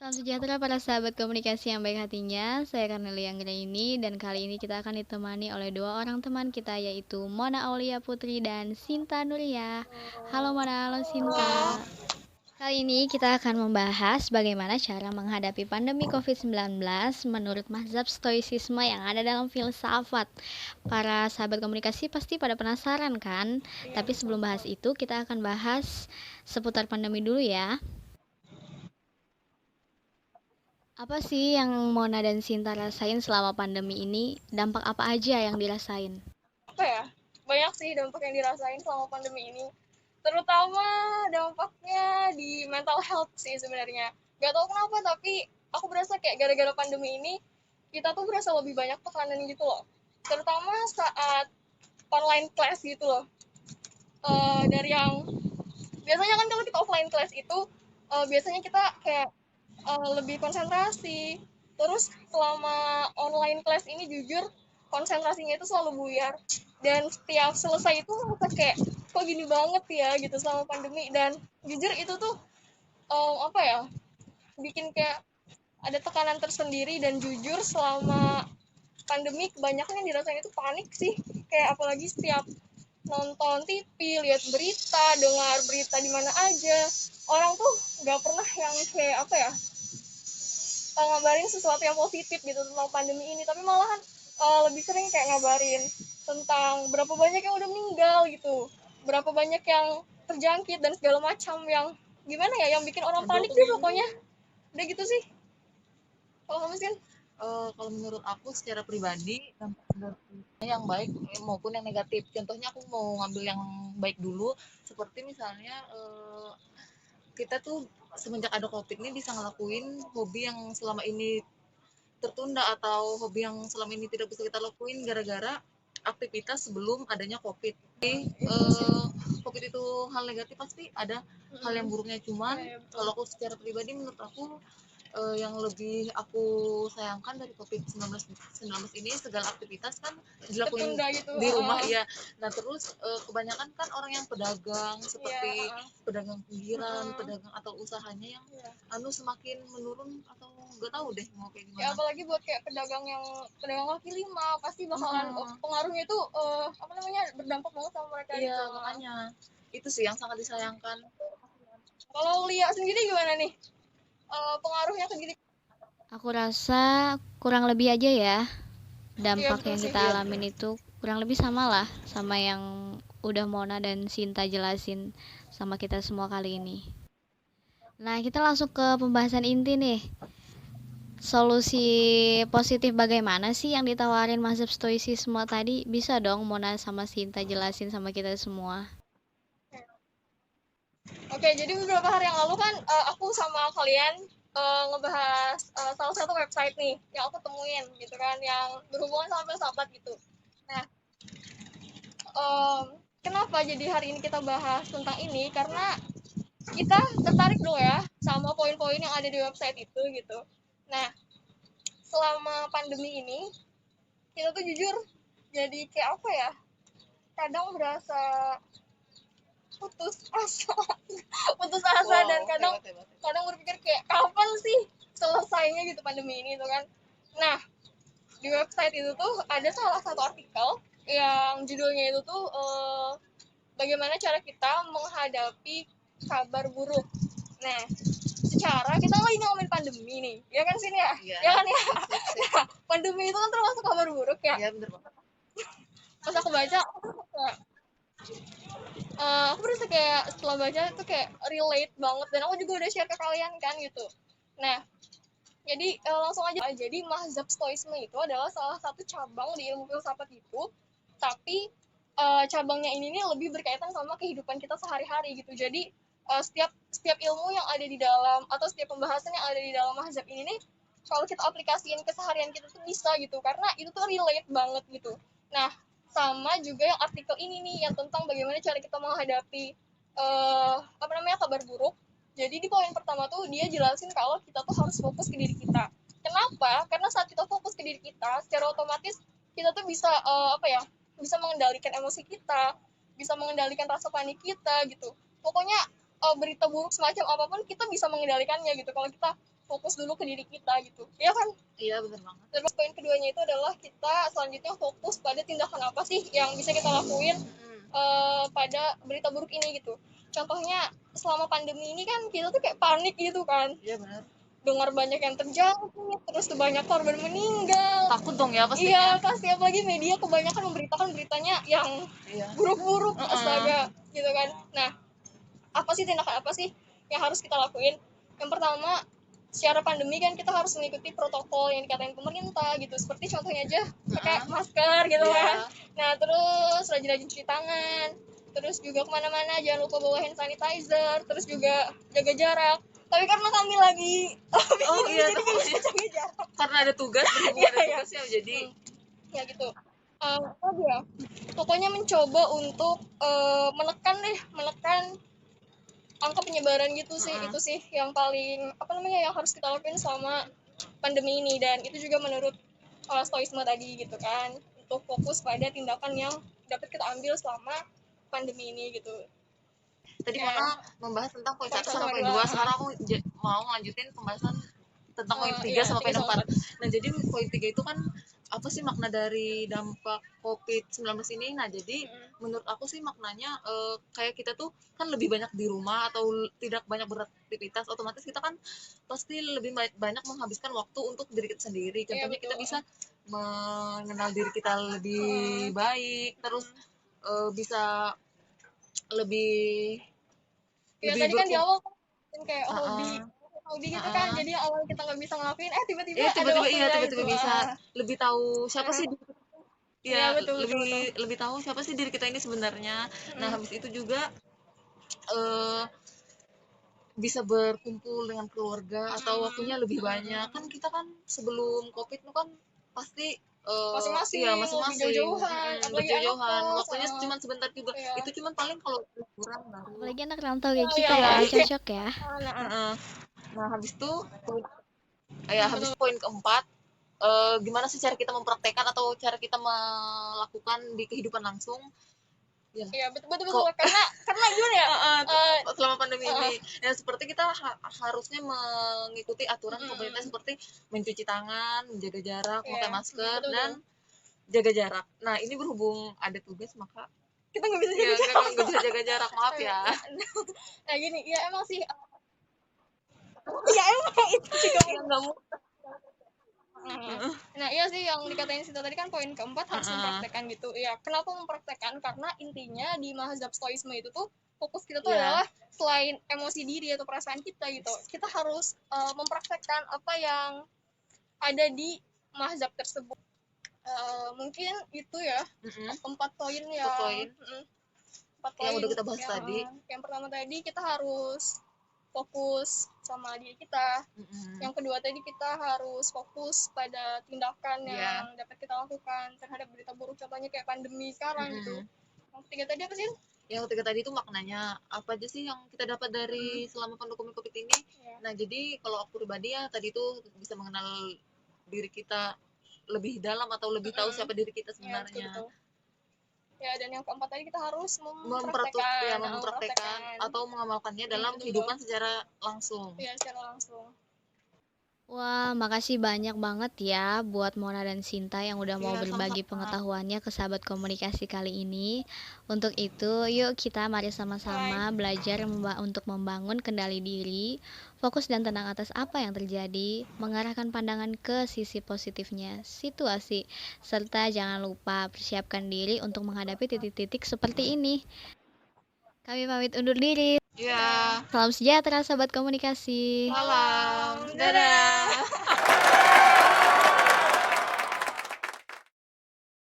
Salam sejahtera para sahabat komunikasi yang baik hatinya. Saya Cornelia Anggraini dan kali ini kita akan ditemani oleh dua orang teman kita yaitu Mona Aulia Putri dan Sinta Nuria. Halo Mona, halo Sinta. Halo. Kali ini kita akan membahas bagaimana cara menghadapi pandemi COVID-19 menurut mazhab stoicisme yang ada dalam filsafat. Para sahabat komunikasi pasti pada penasaran kan? Iya, Tapi sebelum bahas itu kita akan bahas seputar pandemi dulu ya. Apa sih yang Mona dan Sinta rasain selama pandemi ini? Dampak apa aja yang dirasain? apa ya? Banyak sih dampak yang dirasain selama pandemi ini. Terutama dampaknya di mental health sih sebenarnya. Gak tau kenapa, tapi aku berasa kayak gara-gara pandemi ini, kita tuh berasa lebih banyak tekanan gitu loh. Terutama saat online class gitu loh. Dari yang biasanya kan kalau kita offline class itu, biasanya kita kayak lebih konsentrasi. Terus selama online class ini jujur konsentrasinya itu selalu buyar. Dan setiap selesai itu kita kayak kok gini banget ya gitu selama pandemi. Dan jujur itu tuh apa ya, bikin kayak ada tekanan tersendiri. Dan jujur selama pandemi kebanyakan yang dirasain itu panik sih. Kayak apalagi setiap nonton TV, lihat berita, dengar berita di mana aja, orang tuh nggak pernah yang kayak apa ya, ngabarin sesuatu yang positif gitu tentang pandemi ini, tapi malahan lebih sering kayak ngabarin tentang berapa banyak yang udah meninggal gitu, berapa banyak yang terjangkit dan segala macam, yang gimana ya, yang bikin orang panik deh pokoknya. Udah gitu sih. Kalau kamu sih kan? Kalau menurut aku secara pribadi dampak yang baik maupun yang negatif. Contohnya aku mau ngambil yang baik dulu, seperti misalnya kita tuh semenjak ada COVID ini bisa ngelakuin hobi yang selama ini tertunda atau hobi yang selama ini tidak bisa kita lakuin gara-gara aktivitas sebelum adanya COVID. Jadi COVID itu hal negatif pasti ada, hal yang buruknya. Cuman kalau aku secara pribadi, menurut aku yang lebih aku sayangkan dari COVID-19 ini, segala aktivitas kan dilakuin Gitu. di rumah ya. Nah terus kebanyakan kan orang yang pedagang seperti pedagang pinggiran, pedagang atau usahanya yang semakin menurun, atau nggak tahu deh mau kayak gimana. Ya apalagi buat kayak pedagang yang pedagang kaki lima, pasti bakalan pengaruhnya itu apa namanya, berdampak banget sama mereka. Iya, gitu. makanya itu sih yang sangat disayangkan. Kalau Lia sendiri gimana nih, pengaruhnya ke diri? Aku rasa kurang lebih aja ya. Dampak Betul yang sih. kita alamin itu kurang lebih sama lah sama yang udah Mona dan Sinta jelasin sama kita semua kali ini. Nah, kita langsung ke pembahasan inti nih. Solusi positif bagaimana sih yang ditawarin mazhab stoicisme tadi? Bisa dong Mona sama Sinta jelasin sama kita semua. Oke, jadi beberapa hari yang lalu kan aku sama kalian ngebahas salah satu website nih yang aku temuin gitu kan, yang berhubungan sama filsafat gitu. Nah, kenapa jadi hari ini kita bahas tentang ini? Karena kita tertarik dong ya sama poin-poin yang ada di website itu gitu. Nah, selama pandemi ini kita tuh jujur jadi kayak apa ya? Kadang berasa putus asa, putus asa, dan kadang kadang berpikir kayak kapan sih selesainya gitu pandemi ini tuh kan. Nah, di website itu tuh ada salah satu artikel yang judulnya itu tuh bagaimana cara kita menghadapi kabar buruk. Nah, secara kita lagi ngomongin pandemi nih, ya kan sini ya? Ya kan ya? Nah, pandemi itu kan termasuk kabar buruk ya? Iya, bener banget. Pas aku baca, aku berasa kayak setelah baca itu kayak relate banget, dan aku juga udah share ke kalian kan gitu. Nah, jadi langsung aja. Jadi mazhab stoisme itu adalah salah satu cabang di ilmu filsafat itu, tapi cabangnya ini nih lebih berkaitan sama kehidupan kita sehari-hari gitu. Jadi setiap setiap ilmu yang ada di dalam, atau setiap pembahasan yang ada di dalam mazhab ini nih, kalau kita aplikasiin ke seharian kita tuh bisa gitu, karena itu tuh relate banget gitu. Nah, sama juga yang artikel ini nih yang tentang bagaimana cara kita menghadapi apa namanya, kabar buruk. Jadi di poin pertama tuh dia jelasin kalau kita tuh harus fokus ke diri kita. Kenapa? Karena saat kita fokus ke diri kita, secara otomatis kita tuh bisa apa ya, bisa mengendalikan emosi kita, bisa mengendalikan rasa panik kita gitu. Pokoknya berita buruk semacam apapun kita bisa mengendalikannya gitu. Kalau kita fokus dulu ke diri kita gitu ya kan. Iya bener banget. Terus poin keduanya itu adalah kita selanjutnya fokus pada tindakan apa sih yang bisa kita lakuin pada berita buruk ini gitu. Contohnya selama pandemi ini kan kita tuh kayak panik gitu kan, Iya benar. dengar banyak yang terjangkit, terus tuh banyak korban meninggal. Takut dong ya Iya pastinya. pasti, apalagi media kebanyakan memberitakan beritanya yang Iya. buruk-buruk, astaga gitu kan. Nah, apa sih tindakan apa sih yang harus kita lakuin? Yang pertama, secara pandemi kan kita harus mengikuti protokol yang dikatain pemerintah gitu. Seperti contohnya aja pakai masker gitu kan. Nah, terus rajin-rajin cuci tangan. Terus juga kemana-mana jangan lupa bawa hand sanitizer. Terus juga jaga jarak. Tapi karena kami lagi Iya, jadi nggak bisa jaga jarak. karena ada tugas, berhubung Iya, ada iya. tugas ya jadi Ya gitu. Apa ya? Pokoknya mencoba untuk menekan angka penyebaran gitu sih. Itu sih yang paling yang harus kita lakuin selama pandemi ini, dan itu juga menurut stoisme tadi gitu kan, untuk fokus pada tindakan yang dapat kita ambil selama pandemi ini gitu. tadi Ya. Mona membahas tentang poin 1 sama poin 2. dua. Sekarang aku mau lanjutin pembahasan tentang poin 3 Iya, sama poin 3 sama 4. Nah, jadi poin 3 itu kan apa sih makna dari dampak COVID-19 ini? Nah, jadi menurut aku sih maknanya kayak kita tuh kan lebih banyak di rumah atau tidak banyak beraktivitas, otomatis kita kan pasti lebih banyak menghabiskan waktu untuk diri kita sendiri. Contohnya Iya, kita betul. bisa mengenal diri kita lebih baik, terus bisa lebih Ya lebih tadi kan di awal kan kayak hobi gitu kan, jadi awal kita nggak bisa ngelakuin, tiba-tiba ada waktunya tiba-tiba gitu. bisa lebih tahu siapa sih Iya, ya, betul. lebih tahu siapa sih diri kita ini sebenarnya. Nah, habis itu juga bisa berkumpul dengan keluarga atau waktunya lebih banyak. Kan kita kan sebelum COVID itu kan pasti Masing-masing, iya masing-masing berjauhan, apalagi berjauhan, anak kos, waktunya cuma sebentar juga. Iya. Itu cuma paling kalau liburan baru. Apalagi anak rantau kayak Iya, kita iya, ya, iya. cocok ya. Nah, habis itu habis poin keempat, gimana sih cara kita mempraktekkan atau cara kita melakukan di kehidupan langsung ya. Iya, betul. Karena gimana ya? Selama pandemi ini ya seperti kita harusnya mengikuti aturan pemerintah seperti mencuci tangan, menjaga jarak, memakai masker, betul. dan jaga jarak. Nah, ini berhubung ada tugas maka Kita nggak bisa ya nggak bisa jaga jarak, maaf ya. Nah gini, ya emang sih. Ya emang itu juga nggak mau. Nah iya sih yang dikatain Sita tadi kan poin keempat harus mempraktekkan gitu. Ya kenapa mempraktekkan? Karena intinya di mazhab stoisme itu tuh fokus kita tuh adalah selain emosi diri atau perasaan kita gitu, kita harus mempraktekkan apa yang ada di mazhab tersebut. Mungkin itu ya empat poin yang udah kita bahas tadi. Yang pertama tadi kita harus fokus sama diri kita. Yang kedua tadi kita harus fokus pada tindakan yang dapat kita lakukan terhadap berita buruk, contohnya kayak pandemi sekarang gitu. Yang ketiga tadi apa sih? Yang ketiga tadi itu maknanya apa aja sih yang kita dapat dari selama pandemi COVID ini? Nah, jadi kalau aku pribadi ya tadi tuh bisa mengenal diri kita lebih dalam atau lebih tahu siapa diri kita sebenarnya. Ya, dan yang keempat tadi kita harus mempraktekkan atau mengamalkannya dalam kehidupan secara langsung. Iya, secara langsung. Wah, makasih banyak banget ya buat Mona dan Sinta yang udah mau berbagi pengetahuannya ke sahabat komunikasi kali ini. Untuk itu, yuk kita mari sama-sama belajar untuk membangun kendali diri, fokus dan tenang atas apa yang terjadi, mengarahkan pandangan ke sisi positifnya situasi, serta jangan lupa persiapkan diri untuk menghadapi titik-titik seperti ini. Kami pamit undur diri. Iya. Salam sejahtera sahabat komunikasi. Salam. Dadah.